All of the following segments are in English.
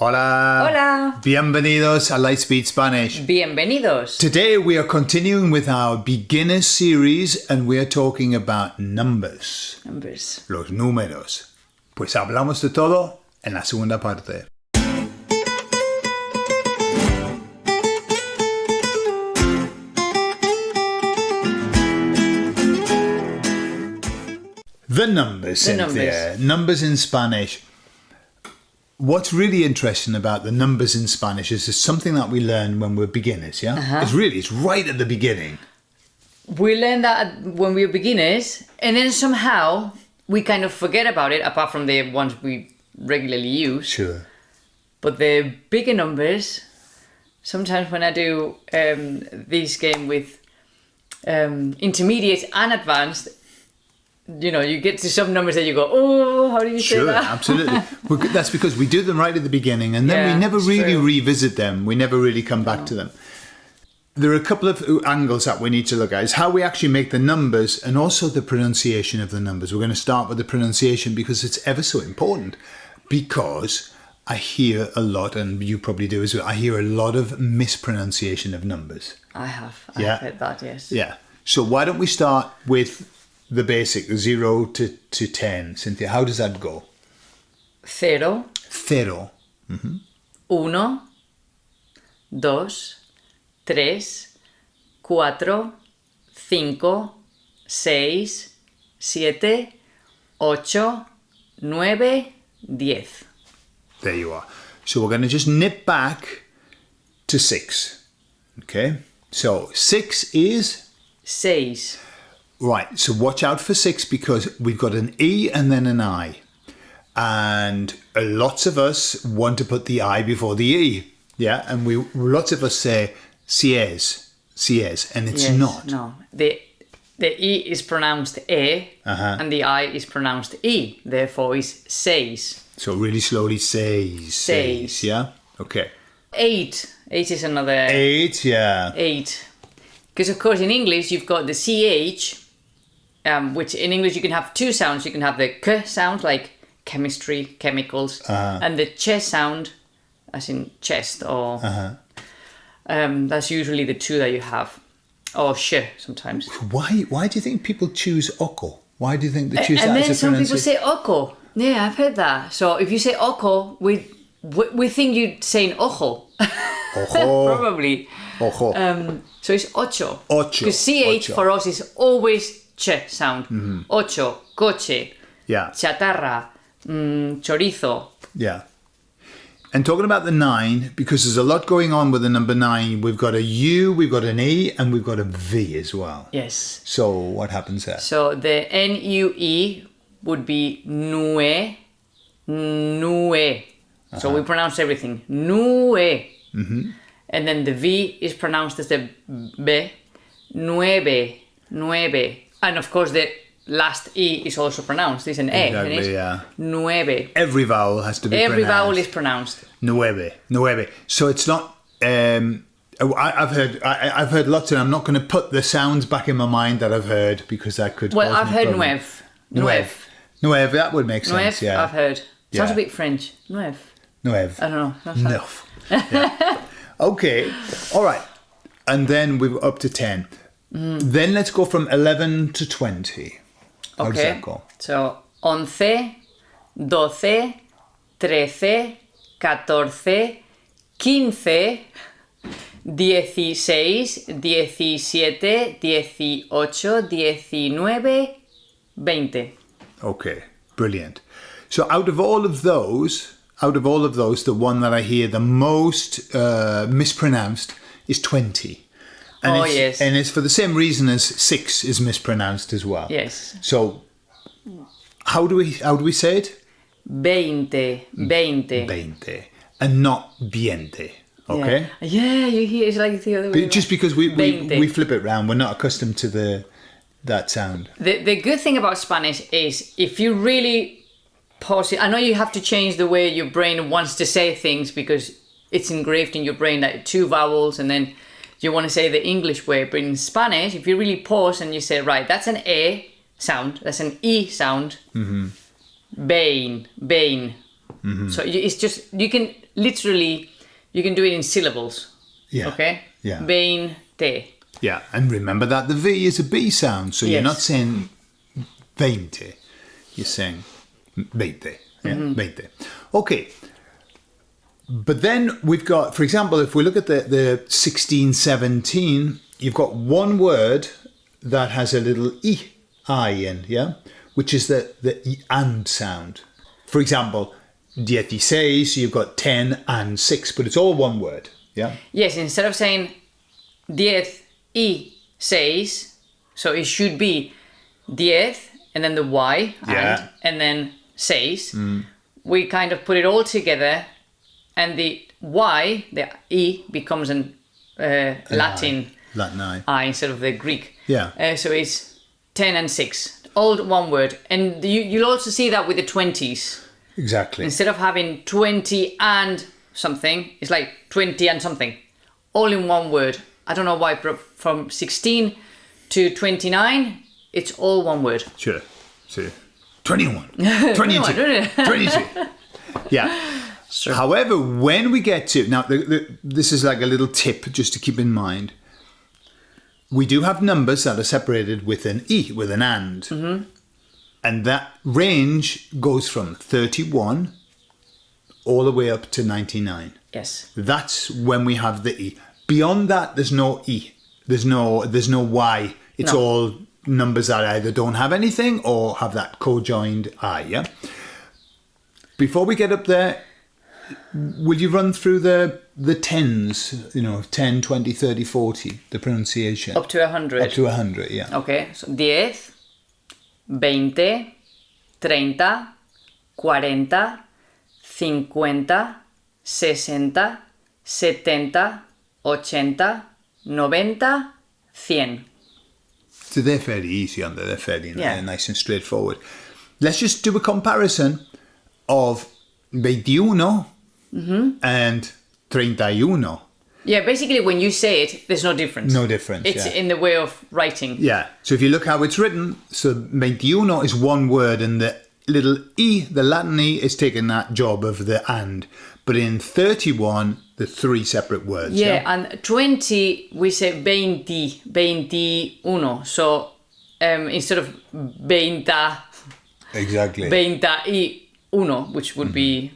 Hola. Hola. Bienvenidos a Lightspeed Spanish. Bienvenidos. Today we are continuing with our beginner series and we are talking about numbers. Numbers. Los números. Pues hablamos de todo en la segunda parte. The numbers, Cynthia. Numbers in Spanish. What's really interesting about the numbers in Spanish is it's something that we learn when we're beginners, yeah? Uh-huh. It's right at the beginning. We learn that when we're beginners, and then somehow we kind of forget about it, apart from the ones we regularly use. Sure. But the bigger numbers, sometimes when I do this game with intermediate and advanced, you know, you get to some numbers that you go, oh, how do you say that? Sure, absolutely. That's because we do them right at the beginning and then we never really revisit them. We never really come back to them. There are a couple of angles that we need to look at. Is how we actually make the numbers and also the pronunciation of the numbers. We're going to start with the pronunciation because it's ever so important. Because I hear a lot, and you probably do as well, I hear a lot of mispronunciation of numbers. I've heard that, yes. Yeah. So why don't we start with the basic, 0 to 10. Cynthia, how does that go? Cero. Cero. Mm-hmm. Uno. Dos. Tres. Cuatro. Cinco. Seis. Siete. Ocho. Nueve. 10. There you are. So we're going to just nip back to 6. Okay? So 6 is? Seis. Right, so watch out for 6 because we've got an E and then an I. And lots of us want to put the I before the E. Yeah, and lots of us say sies, and it's not. No, the E is pronounced E and the I is pronounced E. Therefore, it's seis. So really slowly, seis. Yeah? Okay. 8. 8 is another... 8, yeah. 8. Because, of course, in English, you've got the CH... which in English you can have two sounds. You can have the K sound, like chemistry, chemicals, and the ch sound, as in chest, or that's usually the two that you have, or sh sometimes. Why do you think people choose oko? Why do you think they choose that and as a then some people pronunciation? say oko. Yeah, I've heard that. So if you say oko, we think you're saying ojo. Ojo. Probably. Ojo. So it's ocho. Ocho. Because ch for us is always ch sound. Mm-hmm. Ocho, coche, chatarra, chorizo. Yeah. And talking about the 9, because there's a lot going on with the number 9, we've got a U, we've got an E, and we've got a V as well. Yes. So what happens there? So the N-U-E would be nue. So we pronounce everything. Nue. Mm-hmm. And then the V is pronounced as the B. Nueve. And of course the last E is also pronounced. It's an E. Exactly, yeah. Nueve. Every vowel has to be pronounced. Every vowel is pronounced. Nueve. So it's not... I've heard lots, and I'm not going to put the sounds back in my mind that I've heard because that could... Well, I've heard nueve. Nueve, that would make sense, yeah. I've heard. Sounds a bit French. Nueve. I don't know. Neuf. Yeah. Okay, all right. And then we're up to 10. Then let's go from 11 to 20. How does that go? So, 11, 12, 13, 14, 15, 16, 17, 18, 19, 20. Okay, brilliant. So out of all of those, the one that I hear the most mispronounced is 20. And yes. And it's for the same reason as 6 is mispronounced as well. Yes. So how do we say it? Veinte. And not veinte. Okay? Yeah, you hear it's like the other way. Just because we flip it round, we're not accustomed to that sound. The good thing about Spanish is if you really pause it, I know you have to change the way your brain wants to say things because it's engraved in your brain that 2 vowels and then you want to say the English way. But in Spanish, if you really pause and you say, right, that's an E sound, that's an E sound. Mm-hmm. Vein. So it's just, you can literally, you can do it in syllables. Yeah. Okay? Yeah. Veinte. Yeah, and remember that the V is a B sound, so you're not saying veinte, you're saying veinte. Yeah, veinte. Okay. But then we've got, for example, if we look at the 16, 17, you've got one word that has a little I in, yeah? Which is the and sound. For example, 16, so you've got 10 and 6, but it's all one word, yeah? Yes, instead of saying 16, so it should be 10 and then the Y and then 6. We kind of put it all together, and the Y, the E, becomes an Latin I instead of the Greek. Yeah. So it's 10 and 6, all one word. And you'll also see that with the 20s. Exactly. Instead of having 20 and something, it's like 20 and something, all in one word. I don't know why, but from 16 to 29, it's all one word. Sure. 21, 22, 22. Yeah. Sure. However, when we get to, now this is like a little tip just to keep in mind. We do have numbers that are separated with an E, with an and. And that range goes from 31 all the way up to 99. Yes. That's when we have the E. Beyond that, there's no E. There's no Y. It's all numbers that either don't have anything or have that co-joined I, yeah? Before we get up there, will you run through the tens, 10, 20, 30, 40, the pronunciation? Up to 100. Up to 100, yeah. Okay, so 10, 20, 30, 40, 50, 60, 70, 80, 90, 100. So they're fairly easy, aren't they? They're fairly nice and straightforward. Let's just do a comparison of 21 and 31. Yeah, basically when you say it, there's no difference. No difference, It's in the way of writing. Yeah, so if you look how it's written, so 21 is one word and the little E, the Latin E, is taking that job of the and. But in 31, the three separate words. Yeah, and 20, we say 20, 21. So instead of 20, exactly. 21, which would be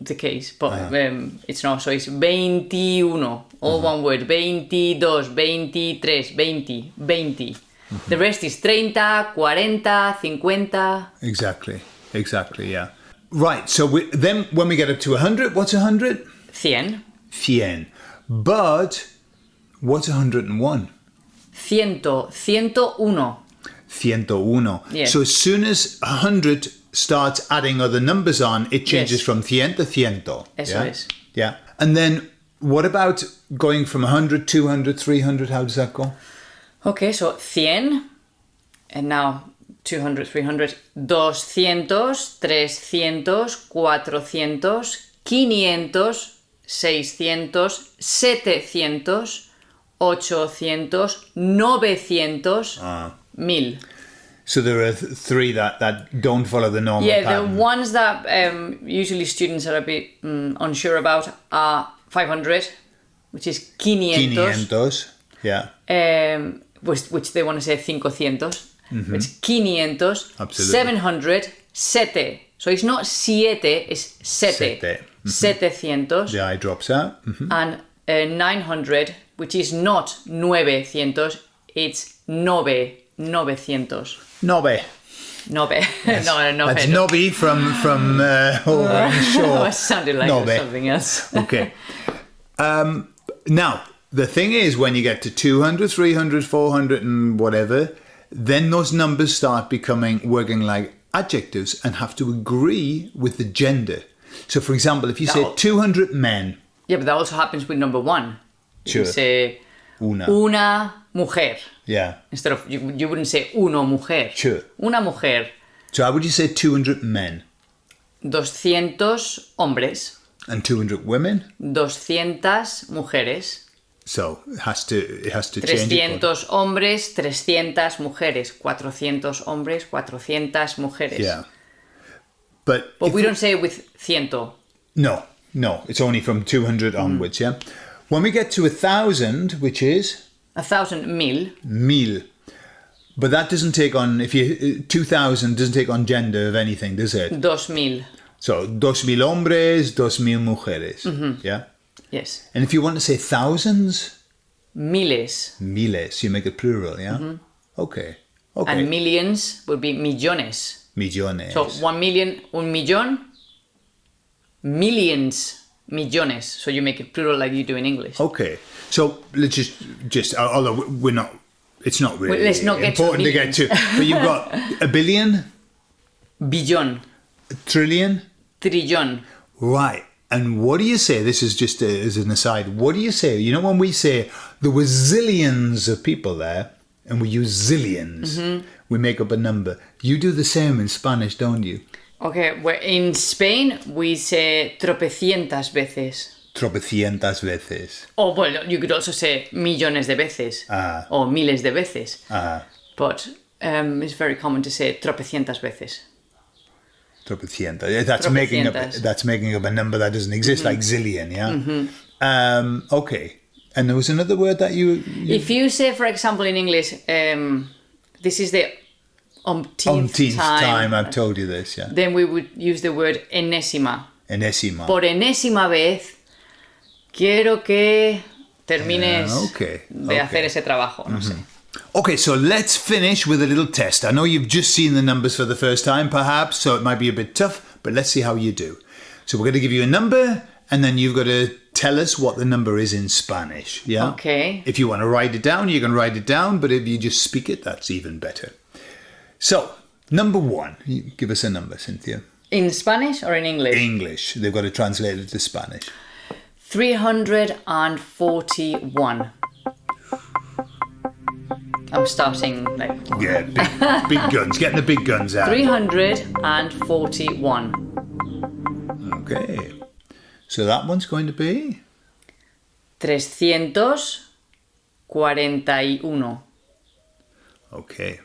the case, but it's not. So it's 21, all one word. 22, 23, 20, 20. The rest is 30, 40, 50. Exactly, yeah. Right, so then when we get up to 100, what's 100? 100. 100. But what's 101? 101. 101. Yes. So as soon as 100 starts adding other numbers on, it changes from 100 to 100. Eso es. Yeah. And then what about going from 100, 200, 300? How does that go? Okay, so 100, and now 200, 300, 200, 300, 400, 500, 600, 700, 800, 900, 1000. So there are three that don't follow the normal pattern. The ones that usually students are a bit unsure about are 500, which is 500. 500, yeah. Which they want to say 500. It's 500. Absolutely. 700, 7. So it's not siete, it's sete. 700. The I drops out. And 900, which is not 900, it's 900. Nove. Nove. Yes. No. That's Nobby from over on shore. It sounded like something else. Okay. Now, the thing is, when you get to 200, 300, 400 and whatever, then those numbers start working like adjectives and have to agree with the gender. So, for example, if you say 200 men. Yeah, but that also happens with number 1. Sure. You say una mujer. Yeah. Instead of, you wouldn't say uno mujer. Sure. Una mujer. So how would you say 200 men? 200 hombres. And 200 women? 200 mujeres. So it has to change. 300 hombres, 300 mujeres. 400 hombres, 400 mujeres. Yeah. But we don't say it with ciento. No, it's only from 200 onwards, yeah? When we get to 1,000, which is? 1,000, mil. Mil. But that doesn't take on, 2,000 doesn't take on gender of anything, does it? 2,000. So, 2,000 hombres, 2,000 mujeres, yeah? Yes. And if you want to say thousands? Miles. Miles, you make it plural, yeah? Okay. And millions would be millones. Millones. So 1 million, un millón, millions, millones. So you make it plural like you do in English. Okay. So let's just although we're not, it's not really let's not get important to get to. But you've got a billion, billón, a trillion, trillón. right? And what do you say? This is just as an aside. What do you say? You know, when we say there were zillions of people there, and we use zillions, we make up a number. You do the same in Spanish, don't you? Okay, well, in Spain we say tropecientas veces. Tropecientas veces. Or, well, you could also say millones de veces. Or miles de veces. But it's very common to say tropecientas veces. Tropecientas. That's making up a number that doesn't exist, like zillion, yeah? Okay. And there was another word that you... If you say, for example, in English, this is the umpteenth time I've told you this, yeah. Then we would use the word enésima. Enésima. Por enésima vez, quiero que termines de hacer ese trabajo. No sé. Okay, so let's finish with a little test. I know you've just seen the numbers for the first time, perhaps, so it might be a bit tough, but let's see how you do. So we're going to give you a number, and then you've got to tell us what the number is in Spanish, yeah? Okay. If you want to write it down, you can write it down, but if you just speak it, that's even better. So, number 1. Give us a number, Cynthia. In Spanish or in English? English. They've got to translate it to Spanish. 341. I'm starting like... Yeah, big guns. Getting the big guns out. 341. Okay. So that one's going to be? 341. Okay.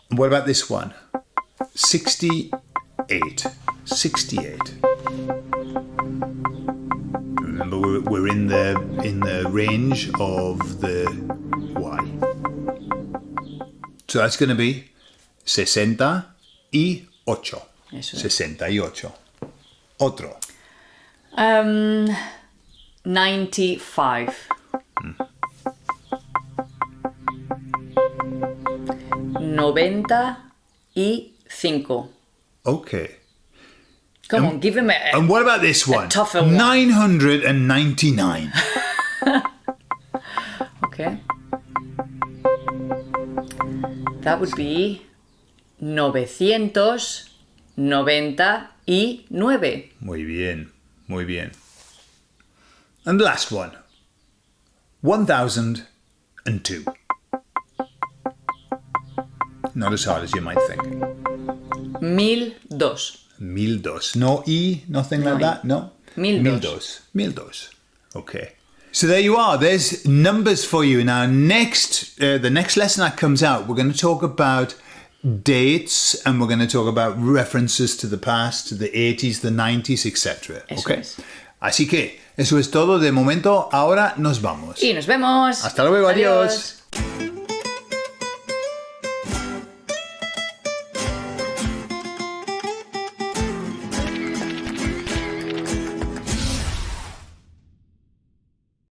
What about this one? 68. 68. Remember, we're in the range of the Y. So that's going to be 68. 68. Otro. 95. 95. Okay. Come on, give him a... And what about this one? A tougher one. 999. Okay. That would be 999. Muy bien. And the last one. 1002. Not as hard as you might think. 1002. 1002. No E, nothing like that? No? 1002. Okay. So there you are. There's numbers for you. Now, the next lesson that comes out, we're going to talk about dates, and we're going to talk about references to the past, to the 80s, the 90s, etc. Okay. Así que eso es todo de momento. Ahora nos vamos. Y nos vemos. Hasta luego. Adiós.